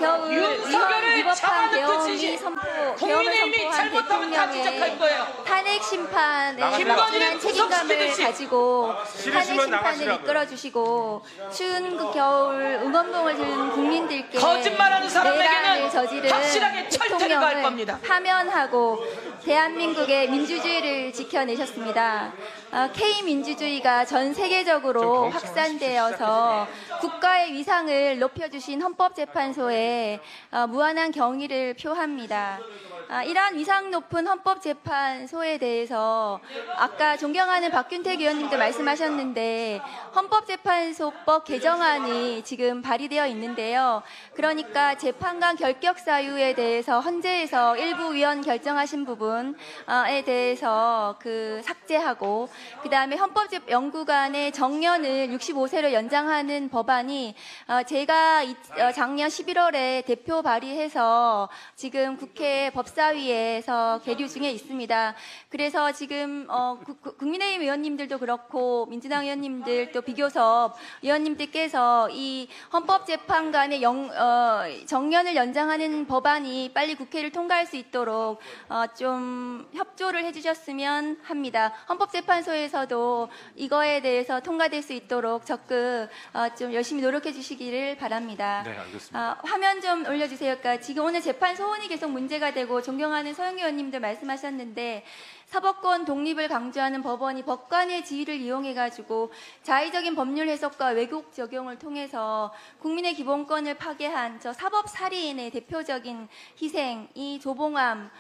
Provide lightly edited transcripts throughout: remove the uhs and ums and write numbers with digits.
겨울 윤석열을 위헌 위법한 잡아놓듯이 계엄을 선포한 국민의힘이 잘못하면 다 지적할 거예요. 대통령의 탄핵 심판에 김건희를 대한 책임감을 구속시키듯이. 가지고 탄핵 싫으시면 심판을 나가시라고요. 이끌어주시고 추운 그 겨울 응원봉을 든 국민들께 거짓말하는 사람에게는 내란을 저지른 확실하게 철퇴를 가할 대통령을 겁니다. 파면하고 대한민국의 민주주의를 지켜내셨습니다. K민주주의가 전 세계적으로 확산되어서 국가의 위상을 높여주신 헌법재판소에 무한한 경의를 표합니다. 이러한 위상 높은 헌법재판소에 대해서 아까 존경하는 박균택 의원님도 말씀하셨는데 헌법재판소법 개정안이 지금 발의되어 있는데요. 그러니까 재판관 결격 사유에 대해서 헌재에서 일부 위헌 결정하신 부분에 대해서 삭제하고 그다음에 헌법연구관의 정년을 65세로 연장하는 법안이 제가 작년 11월에 대표 발의해서 지금 국회 법사위에서 계류 중에 있습니다. 그래서 지금 국민의힘 의원님들도 그렇고 민주당 의원님들 또 비교섭 의원님들께서 이 헌법재판관의 정년을 연장하는 법안이 빨리 국회를 통과할 수 있도록 좀 협조를 해주셨으면 합니다. 헌법재판소에서도 이거에 대해서 통과될 수 있도록 적극 좀 열심히 노력해 주시기를 바랍니다. 네, 알겠습니다. 화면 좀 올려주세요. 그러니까 지금 오늘 재판 소원이 계속 문제가 되고 존경하는 서영 의원님들 말씀하셨는데 사법권 독립을 강조하는 법원이 법관의 지위를 이용해가지고 자의적인 법률 해석과 왜곡 적용을 통해서 국민의 기본권을 파괴한 저 사법살인의 대표적인 희생이 조봉암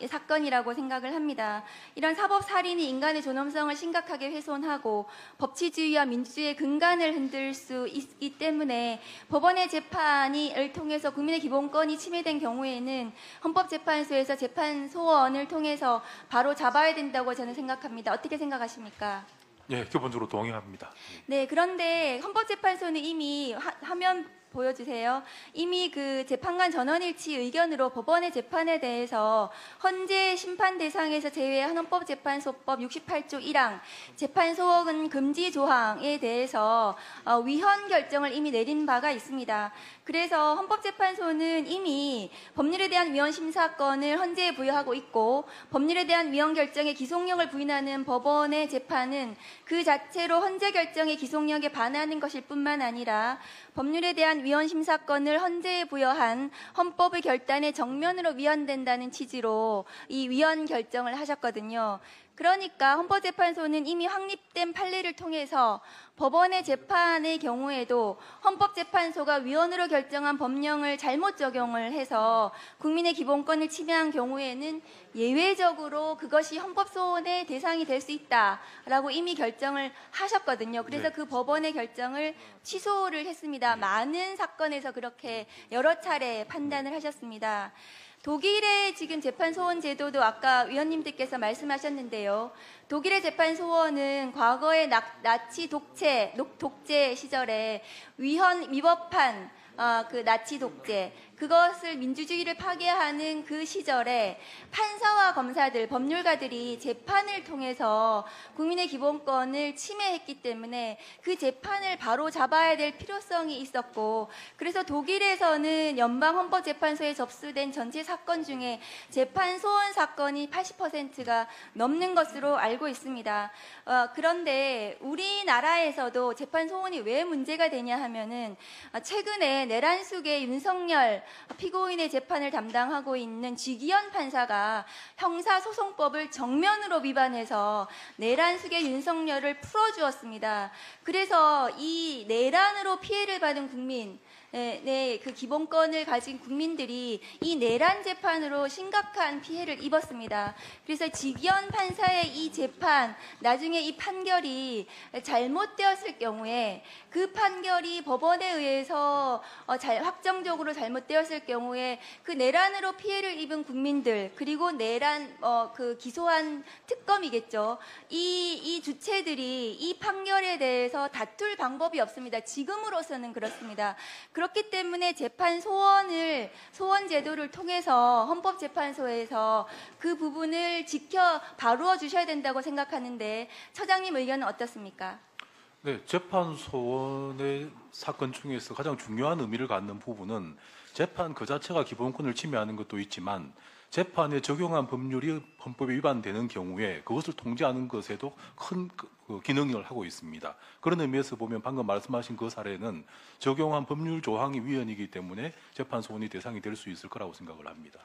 사건이라고 생각을 합니다. 이런 사법살인이 인간의 존엄성을 심각하게 훼손하고 법치주의와 민주주의의 근간을 흔들 수 있기 때문에 법원의 재판을 통해서 국민의 기본권이 침해된 경우에는 헌법재판소에서 재판 소원을 통해서 바로 잡아야 된다고 저는 생각합니다. 어떻게 생각하십니까? 예, 기본적으로 동의합니다. 네, 그런데 헌법재판소는 이미 화면 보여주세요. 이미 재판관 전원일치 의견으로 법원의 재판에 대해서 헌재 심판 대상에서 제외한 헌법재판소법 68조 1항 재판 소원 금지 조항에 대해서 위헌 결정을 이미 내린 바가 있습니다. 그래서 헌법재판소는 이미 법률에 대한 위헌 심사권을 헌재에 부여하고 있고 법률에 대한 위헌 결정에 기속력을 부인하는 법원의 재판은 그 자체로 헌재 결정의 기속력에 반하는 것일 뿐만 아니라 법률에 대한 위헌 심사권을 헌재에 부여한 헌법의 결단에 정면으로 위헌된다는 취지로 이 위헌 결정을 하셨거든요. 그러니까 헌법재판소는 이미 확립된 판례를 통해서 법원의 재판의 경우에도 헌법재판소가 위헌으로 결정한 법령을 잘못 적용을 해서 국민의 기본권을 침해한 경우에는 예외적으로 그것이 헌법소원의 대상이 될 수 있다라고 이미 결정을 하셨거든요. 그래서 그 법원의 결정을 취소를 했습니다. 많은 사건에서 그렇게 여러 차례 판단을 하셨습니다. 독일의 지금 재판 소원 제도도 아까 위원님들께서 말씀하셨는데요. 독일의 재판 소원은 과거의 나치 독재 시절에 위법한 나치 독재 그것을 민주주의를 파괴하는 그 시절에 판사와 검사들, 법률가들이 재판을 통해서 국민의 기본권을 침해했기 때문에 그 재판을 바로 잡아야 될 필요성이 있었고 그래서 독일에서는 연방헌법재판소에 접수된 전체 사건 중에 재판 소원 사건이 80%가 넘는 것으로 알고 있습니다. 그런데 우리나라에서도 재판 소원이 왜 문제가 되냐 하면은 최근에 내란숙의 윤석열 피고인의 재판을 담당하고 있는 쥐기현 판사가 형사소송법을 정면으로 위반해서 내란숙의 윤석열을 풀어주었습니다. 그래서 이 내란으로 피해를 받은 국민 그 기본권을 가진 국민들이 이 내란 재판으로 심각한 피해를 입었습니다. 그래서 지기현 판사의 이 재판, 나중에 이 판결이 잘못되었을 경우에 그 판결이 법원에 의해서 확정적으로 잘못되었을 경우에 그 내란으로 피해를 입은 국민들 그리고 내란 기소한 특검이겠죠. 이 주체들이 이 판결에 대해서 다툴 방법이 없습니다. 지금으로서는 그렇습니다. 그렇기 때문에 재판 소원 제도를 통해서 헌법재판소에서 그 부분을 바루어 주셔야 된다고 생각하는데 처장님 의견은 어떻습니까? 네, 재판 소원의 사건 중에서 가장 중요한 의미를 갖는 부분은 재판 그 자체가 기본권을 침해하는 것도 있지만 재판에 적용한 법률이 헌법에 위반되는 경우에 그것을 통제하는 것에도 큰 기능을 하고 있습니다. 그런 의미에서 보면 방금 말씀하신 그 사례는 적용한 법률 조항이 위헌이기 때문에 재판 소원이 대상이 될 수 있을 거라고 생각을 합니다.